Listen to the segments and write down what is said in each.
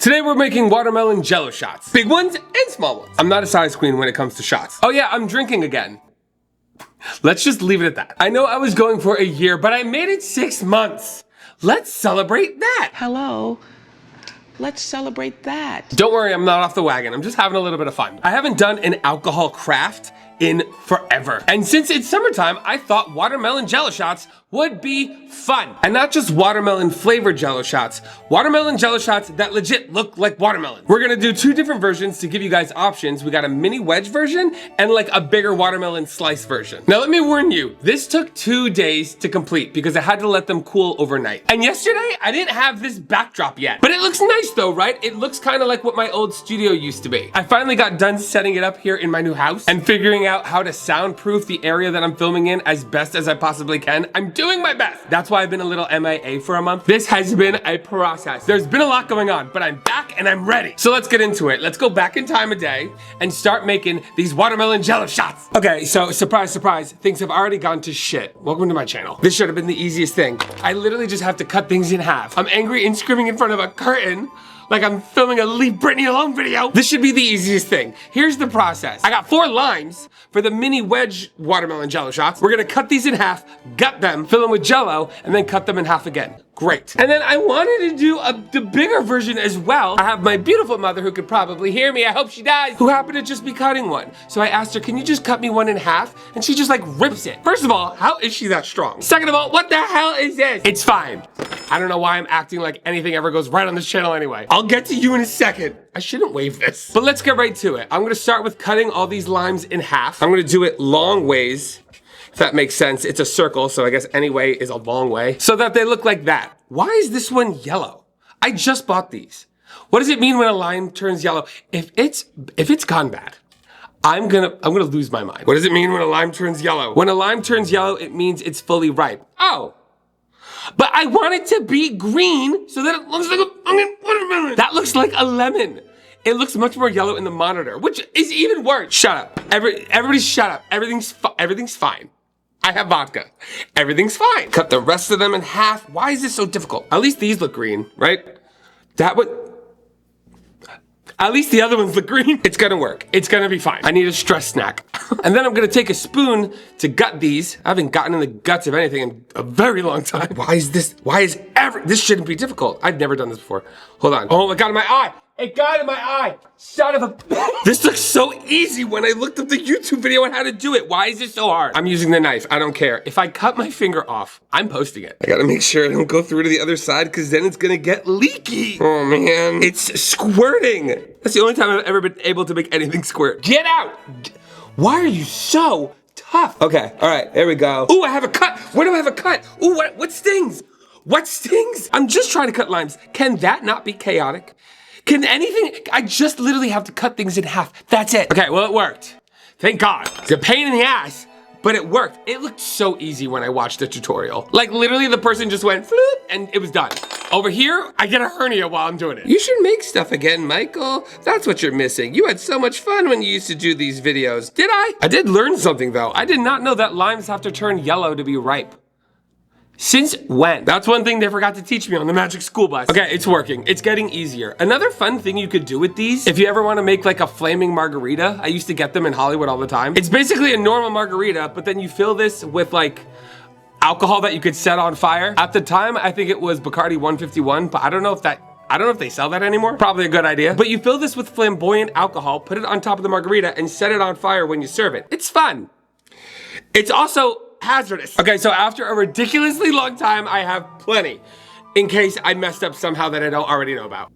Today we're making watermelon jello shots. Big ones and small ones. I'm not a size queen when it comes to shots. Oh yeah, I'm drinking again. Let's just leave it at that. I know I was going for a year, but I made it 6 months. Let's celebrate that. Hello. Let's celebrate that. Don't worry, I'm not off the wagon. I'm just having a little bit of fun. I haven't done an alcohol craft in forever. And since it's summertime, I thought watermelon jello shots would be fun. And not just watermelon flavored jello shots that legit look like watermelon. We're gonna do 2 different versions to give you guys options. We got a mini wedge version and like a bigger watermelon slice version. Now let me warn you, this took 2 days to complete because I had to let them cool overnight. And yesterday, I didn't have this backdrop yet. But it looks nice though, right? It looks kind of like what my old studio used to be. I finally got done setting it up here in my new house and figuring out how to soundproof the area that I'm filming in as best as I possibly can. I'm doing my best. That's why I've been a little MIA for a month. This has been a process. There's been a lot going on, but I'm back and I'm ready. So let's get into it. Let's go back in time a day and start making these watermelon jello shots. Okay, so surprise, surprise, things have already gone to shit. Welcome to my channel. This should have been the easiest thing. I literally just have to cut things in half. I'm angry and screaming in front of a curtain like I'm filming a Leave Britney Alone video. This should be the easiest thing. Here's the process. I got 4 limes for the mini wedge watermelon jello shots. We're gonna cut these in half, gut them, fill them with jello, and then cut them in half again. Great. And then I wanted to do the bigger version as well. I have my beautiful mother who could probably hear me, I hope she dies, who happened to just be cutting one. So I asked her, can you just cut me one in half? And she just like rips it. First of all, how is she that strong? Second of all, what the hell is this? It's fine. I don't know why I'm acting like anything ever goes right on this channel anyway. I'll get to you in a second. I shouldn't wave this. But let's get right to it. I'm gonna start with cutting all these limes in half. I'm gonna do it long ways, if that makes sense. It's a circle, so I guess any way is a long way, so that they look like that. Why is this one yellow? I just bought these. What does it mean when a lime turns yellow? If it's gone bad, I'm gonna lose my mind. What does it mean when a lime turns yellow? When a lime turns yellow, it means it's fully ripe. Oh. But I want it to be green so that it looks like a watermelon. That looks like a lemon. It looks much more yellow in the monitor, which is even worse. Shut up. Everybody shut up. Everything's fine. I have vodka. Everything's fine. Cut the rest of them in half. Why is this so difficult? At least these look green, right? At least the other ones look green. It's gonna work. It's gonna be fine. I need a stress snack. And then I'm gonna take a spoon to gut these. I haven't gotten in the guts of anything in a very long time. This shouldn't be difficult. I've never done this before. Hold on. Oh, it got in my eye. It got in my eye. Son of a This looks so easy when I looked up the YouTube video on how to do it. Why is it so hard? I'm using the knife. I don't care. If I cut my finger off, I'm posting it. I gotta make sure I don't go through to the other side because then it's gonna get leaky. Oh man. It's squirting. That's the only time I've ever been able to make anything squirt. Get out. Why are you so tough? Okay, all right, there we go. Ooh, I have a cut. Where do I have a cut? Ooh, what stings? What stings? I'm just trying to cut limes. Can that not be chaotic? Can anything, I just literally have to cut things in half. That's it. Okay, well, it worked. Thank God. It's a pain in the ass, but it worked. It looked so easy when I watched the tutorial. Like literally the person just went floop and it was done. Over here, I get a hernia while I'm doing it. You should make stuff again, Michael. That's what you're missing. You had so much fun when you used to do these videos. Did I? I did learn something though. I did not know that limes have to turn yellow to be ripe. Since when? That's one thing they forgot to teach me on the Magic School Bus. Okay, it's working. It's getting easier. Another fun thing you could do with these, if you ever want to make like a flaming margarita, I used to get them in Hollywood all the time. It's basically a normal margarita, but then you fill this with like alcohol that you could set on fire. At the time, I think it was Bacardi 151, but I don't know if they sell that anymore. Probably a good idea. But you fill this with flamboyant alcohol, put it on top of the margarita, and set it on fire when you serve it. It's fun. It's also hazardous. Okay, so after a ridiculously long time, I have plenty in case I messed up somehow that I don't already know about.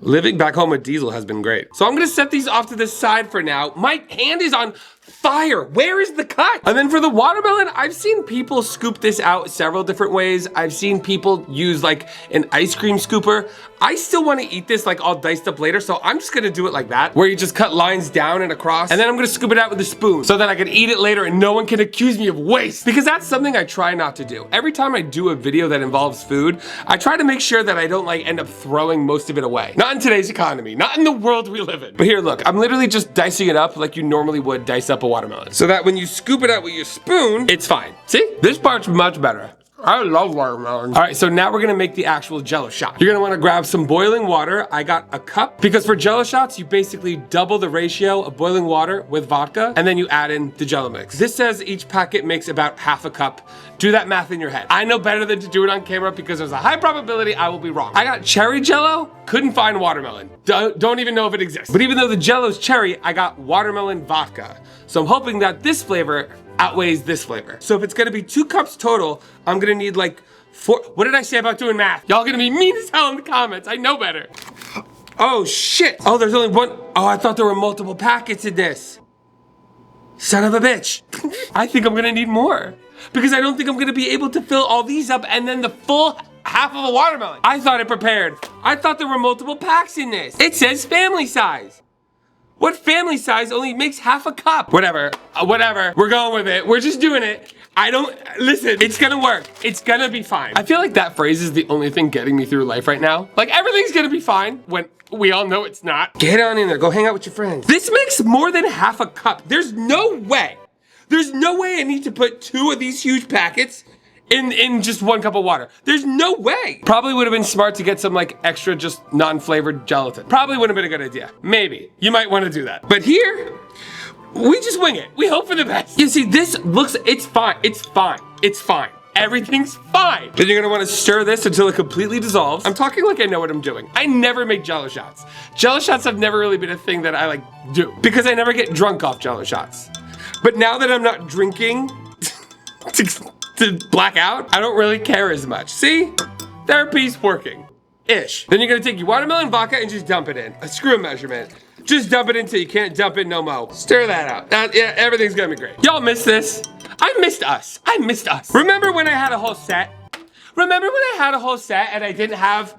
Living back home with Diesel has been great. So I'm gonna set these off to the side for now. My hand is on fire. Where is the cut? And then for the watermelon, I've seen people scoop this out several different ways. I've seen people use like an ice cream scooper. I still want to eat this like all diced up later, so I'm just gonna do it like that, where you just cut lines down and across, and then I'm gonna scoop it out with a spoon so that I can eat it later and no one can accuse me of waste, because that's something I try not to do. Every time I do a video that involves food, I try to make sure that I don't like end up throwing most of it away. Not in today's economy, not in the world we live in. But here, look, I'm literally just dicing it up like you normally would dice up up a watermelon. So that when you scoop it out with your spoon, it's fine. See? This part's much better. I love watermelon. All right, so now we're gonna make the actual Jello shot. You're gonna wanna grab some boiling water. I got a cup, because for Jello shots, you basically double the ratio of boiling water with vodka, and then you add in the Jello mix. This says each packet makes about half a cup. Do that math in your head. I know better than to do it on camera because there's a high probability I will be wrong. I got cherry Jello, couldn't find watermelon. Don't even know if it exists. But even though the Jello's cherry, I got watermelon vodka. So I'm hoping that this flavor outweighs this flavor. So if it's gonna be 2 cups total, I'm gonna need like 4. What did I say about doing math? Y'all gonna be mean as hell in the comments. I know better. Oh shit. Oh, there's only one. Oh, I thought there were multiple packets in this. Son of a bitch. I think I'm gonna need more because I don't think I'm gonna be able to fill all these up and then the full half of a watermelon. I thought it prepared. I thought there were multiple packs in this. It says family size. What family size only makes half a cup? Whatever, whatever. We're going with it. We're just doing it. Listen, it's gonna work. It's gonna be fine. I feel like that phrase is the only thing getting me through life right now. Like everything's gonna be fine when we all know it's not. Get on in there, go hang out with your friends. This makes more than half a cup. There's no way. There's no way I need to put 2 of these huge packets in just 1 cup of water. There's no way. Probably would have been smart to get some like extra just non-flavored gelatin. Probably would have been a good idea. Maybe. You might want to do that. But here, we just wing it. We hope for the best. You see, this looks, it's fine. It's fine. It's fine. Everything's fine. Then you're gonna wanna stir this until it completely dissolves. I'm talking like I know what I'm doing. I never make Jello shots. Jello shots have never really been a thing that I like do because I never get drunk off Jello shots. But now that I'm not drinking to black out, I don't really care as much. See? Therapy's working. Ish. Then you're gonna take your watermelon vodka and just dump it in. A screw measurement. Just dump it in till you can't dump it no mo. Stir that out. Yeah, everything's gonna be great. Y'all missed this. I missed us. I missed us. Remember when I had a whole set? Remember when I had a whole set and I didn't have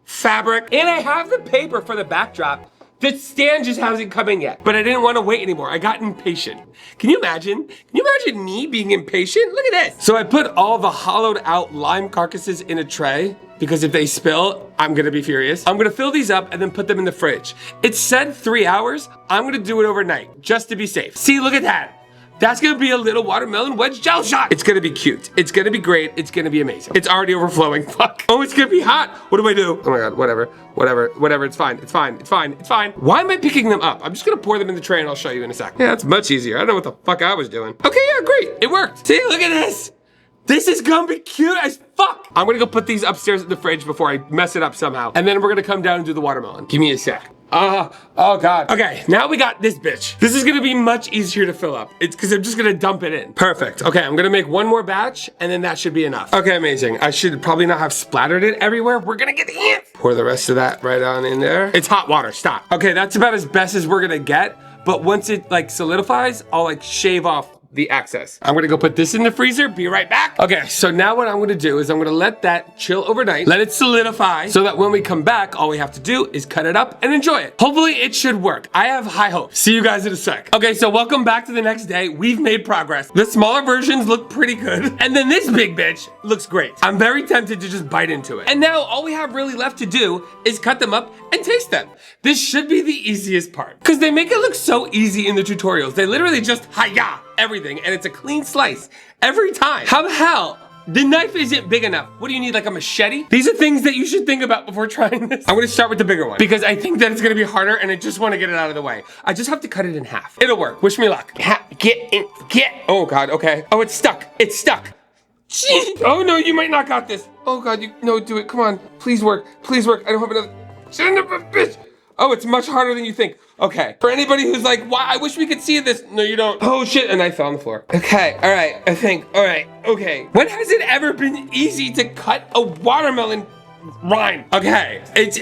fabric? And I have the paper for the backdrop. The stand just hasn't come in yet, but I didn't want to wait anymore. I got impatient. Can you imagine? Can you imagine me being impatient? Look at this. So I put all the hollowed out lime carcasses in a tray because if they spill, I'm gonna be furious. I'm gonna fill these up and then put them in the fridge. It said 3 hours. I'm gonna do it overnight just to be safe. See, look at that. That's gonna be a little watermelon wedge Jello shot. It's gonna be cute. It's gonna be great. It's gonna be amazing. It's already overflowing. Fuck. Oh, it's gonna be hot. What do I do? Oh my God, whatever. It's fine. It's fine. Why am I picking them up? I'm just gonna pour them in the tray and I'll show you in a sec. Yeah, that's much easier. I don't know what the fuck I was doing. Okay, yeah, great. It worked. See, look at this. This is gonna be cute as fuck. I'm gonna go put these upstairs in the fridge before I mess it up somehow. And then we're gonna come down and do the watermelon. Give me a sec. Oh God. Okay, now we got this bitch. This is gonna be much easier to fill up. It's because I'm just gonna dump it in. Perfect. Okay, I'm gonna make one more batch and then that should be enough. Okay, amazing. I should probably not have splattered it everywhere. We're gonna get the ants. Pour the rest of that right on in there. It's hot water, stop. Okay, that's about as best as we're gonna get. But once it like solidifies, I'll like shave off the excess. I'm gonna go put this in the freezer, be right back. Okay, so now what I'm gonna do is I'm gonna let that chill overnight, let it solidify, so that when we come back, all we have to do is cut it up and enjoy it. Hopefully it should work. I have high hopes. See you guys in a sec. Okay, so welcome back to the next day. We've made progress. The smaller versions look pretty good. And then this big bitch looks great. I'm very tempted to just bite into it. And now all we have really left to do is cut them up and taste them. This should be the easiest part because they make it look so easy in the tutorials. They literally just hi-ya everything and it's a clean slice every time. How the hell? The knife isn't big enough. What do you need, like a machete? These are things that you should think about before trying this. I'm gonna start with the bigger one because I think that it's gonna be harder and I just wanna get it out of the way. I just have to cut it in half. It'll work, wish me luck. Get. Oh God, okay. Oh, it's stuck, it's stuck. Jeez. Oh no, you might not got this. Oh God, no, do it, come on. Please work, I don't have another. Son of a bitch. Oh, it's much harder than you think. Okay, for anybody who's like, wow, I wish we could see this. No, you don't. Oh shit, and I fell on the floor. Okay, all right, I think, all right, okay. When has it ever been easy to cut a watermelon rind? Okay, it's,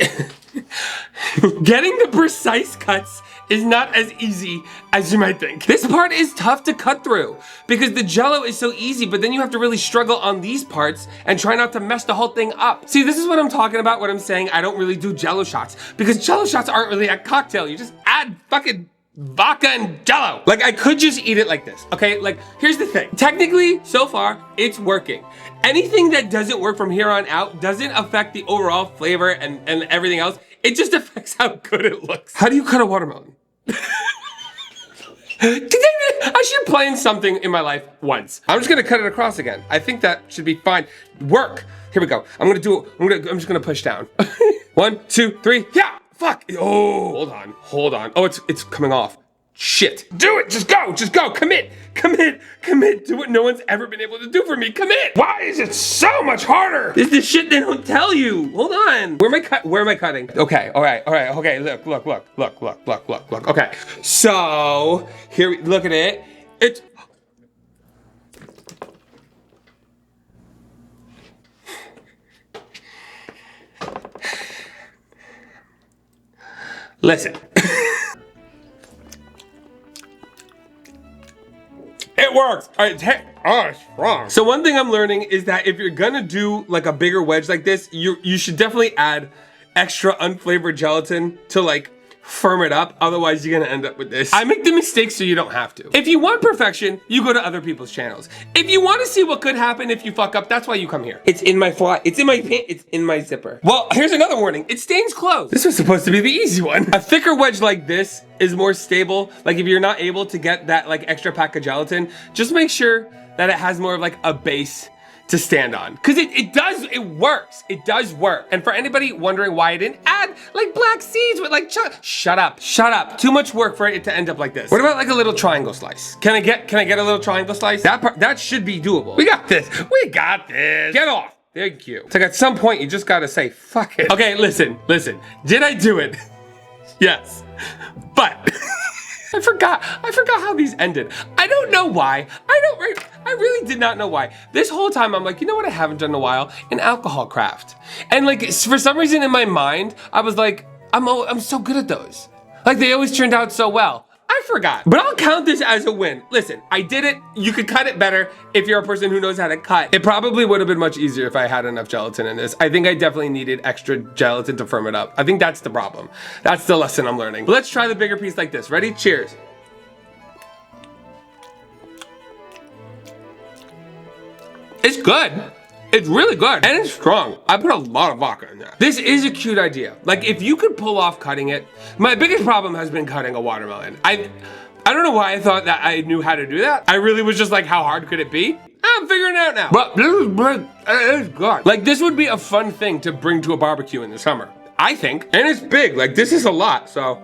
getting the precise cuts is not as easy as you might think. This part is tough to cut through because the Jello is so easy, but then you have to really struggle on these parts and try not to mess the whole thing up. See, this is what I'm talking about when I'm saying I don't really do Jello shots because Jello shots aren't really a cocktail. You just add fucking vodka and Jello. Like I could just eat it like this, okay? Like here's the thing. Technically, so far, it's working. Anything that doesn't work from here on out doesn't affect the overall flavor and everything else. It just affects how good it looks. How do you cut a watermelon? I should plan something in my life once. I'm just gonna cut it across again. I think that should be fine. Work. Here we go. I'm just gonna push down. 1, 2, 3. Yeah. Fuck. Oh, hold on. Oh, it's coming off. Shit. Do it. Just go. Commit. Do what no one's ever been able to do for me. Commit. Why is it so much harder? This is the shit they don't tell you. Hold on. Where am I cutting? Okay. All right. Okay. Look. Okay. So here, look at it. It's. Listen. It works. All right, it's wrong. So one thing I'm learning is that if you're gonna do like a bigger wedge like this, you should definitely add extra unflavored gelatin to like firm it up. Otherwise, you're gonna end up with this. I make the mistakes so you don't have to. If you want perfection, you go to other people's channels. If you want to see what could happen if you fuck up, that's why you come here. It's in my fly. It's in my pant. It's in my zipper. Well, here's another warning. It stains clothes. This was supposed to be the easy one. A thicker wedge like this is more stable. Like if you're not able to get that like extra pack of gelatin, just make sure that it has more of like a base to stand on. Cause it works. It does work. And for anybody wondering why I didn't add like black seeds with like, shut up. Too much work for it to end up like this. What about like a little triangle slice? Can I get a little triangle slice? That should be doable. We got this. Get off. Thank you. It's like at some point you just gotta say, fuck it. Okay, listen. Did I do it? Yes. But I forgot how these ended. I don't know why. I really did not know why. This whole time I'm like, you know what I haven't done in a while? An alcohol craft. And like, for some reason in my mind, I was like, I'm so good at those. Like they always turned out so well. I forgot. But I'll count this as a win. Listen, I did it. You could cut it better if you're a person who knows how to cut. It probably would have been much easier if I had enough gelatin in this. I think I definitely needed extra gelatin to firm it up. I think that's the problem. That's the lesson I'm learning. But let's try the bigger piece like this. Ready? Cheers. It's good. It's really good. And it's strong. I put a lot of vodka in there. This is a cute idea. Like if you could pull off cutting it. My biggest problem has been cutting a watermelon. I don't know why I thought that I knew how to do that. I really was just like, how hard could it be? I'm figuring it out now. But this is good. Like this would be a fun thing to bring to a barbecue in the summer, I think. And it's big. Like this is a lot, so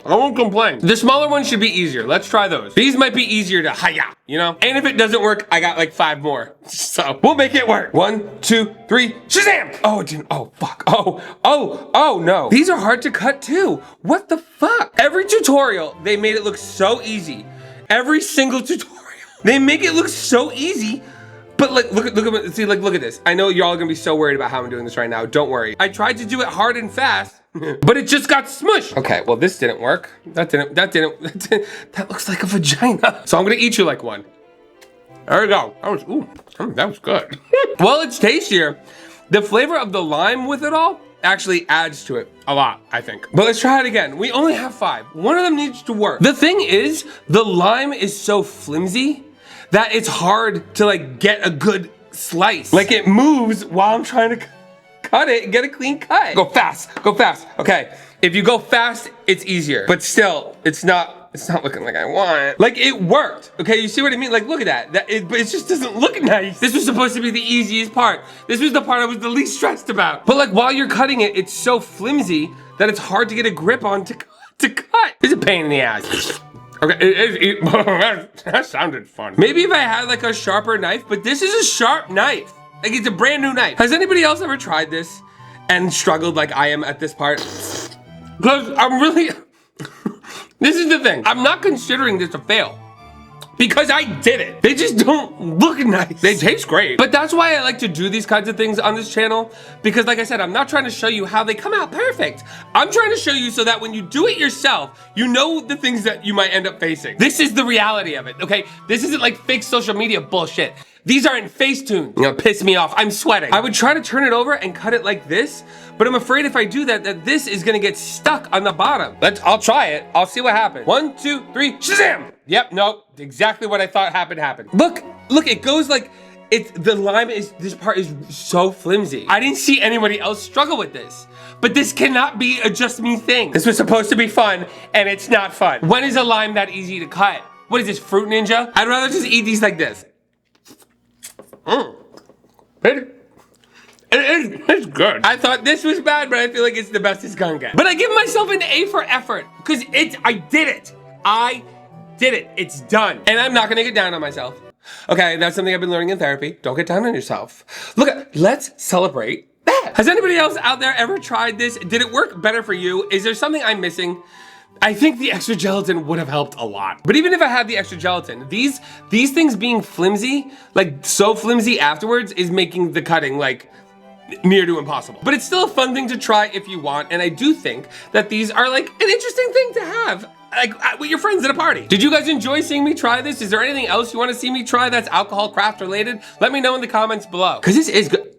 I won't complain. The smaller ones should be easier. Let's try those. These might be easier to hi-ya, you know? And if it doesn't work, I got like 5 more. So we'll make it work. 1, 2, 3, Shazam! Oh, it didn't, oh, fuck. Oh, no. These are hard to cut too. What the fuck? Every tutorial, they made it look so easy. Every single tutorial. They make it look so easy. But like, look at this. I know y'all are gonna be so worried about how I'm doing this right now. Don't worry. I tried to do it hard and fast, but it just got smushed. Okay, well this didn't work. That looks like a vagina. So I'm gonna eat you like one. There we go. That was good. Well, it's tastier. The flavor of the lime with it all actually adds to it a lot, I think. But let's try it again. We only have 5. One of them needs to work. The thing is, the lime is so flimsy that it's hard to like get a good slice. Like it moves while I'm trying to cut it and get a clean cut. Go fast. Okay, if you go fast, it's easier. But still, it's not looking like I want. Like it worked, okay? You see what I mean? Like look at that. But it just doesn't look nice. This was supposed to be the easiest part. This was the part I was the least stressed about. But like while you're cutting it, it's so flimsy that it's hard to get a grip on to cut. It's a pain in the ass. Okay, that sounded fun. Maybe if I had like a sharper knife, but this is a sharp knife. Like it's a brand new knife. Has anybody else ever tried this and struggled like I am at this part? Because I'm really, this is the thing. I'm not considering this a fail because I did it. They just don't look nice. They taste great. But that's why I like to do these kinds of things on this channel because like I said, I'm not trying to show you how they come out perfect. I'm trying to show you so that when you do it yourself, you know the things that you might end up facing. This is the reality of it, okay? This isn't like fake social media bullshit. These aren't Facetunes. You know, piss me off. I'm sweating. I would try to turn it over and cut it like this, but I'm afraid if I do that this is gonna get stuck on the bottom. I'll try it. I'll see what happens. 1, 2, 3, Shazam! Yep, nope. Exactly what I thought happened. Look, it goes like, this part is so flimsy. I didn't see anybody else struggle with this. But this cannot be a just me thing. This was supposed to be fun, and it's not fun. When is a lime that easy to cut? What is this, Fruit Ninja? I'd rather just eat these like this. It's good. I thought this was bad, but I feel like it's the best it's gonna get. But I give myself an A for effort, because I did it. I did it. It's done. And I'm not gonna get down on myself. Okay, that's something I've been learning in therapy. Don't get down on yourself. Let's celebrate that. Has anybody else out there ever tried this? Did it work better for you? Is there something I'm missing? I think the extra gelatin would have helped a lot. But even if I had the extra gelatin, these things being flimsy, like so flimsy afterwards, is making the cutting like near to impossible. But it's still a fun thing to try if you want, and I do think that these are like an interesting thing to have like with your friends at a party. Did you guys enjoy seeing me try this? Is there anything else you want to see me try that's alcohol craft related? Let me know in the comments below. Cause this is good.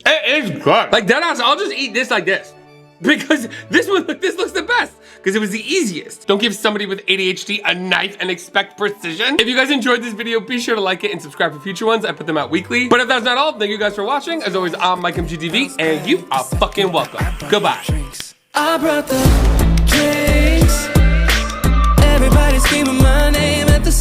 It is good. Like deadass, I'll just eat this like this. Because this looks the best. Because it was the easiest. Don't give somebody with ADHD a knife and expect precision. If you guys enjoyed this video, be sure to like it and subscribe for future ones. I put them out weekly. But if that's not all, thank you guys for watching. As always, I'm MikeMGTV, and you are fucking welcome. Goodbye. I brought the drinks. Everybody screaming my name at the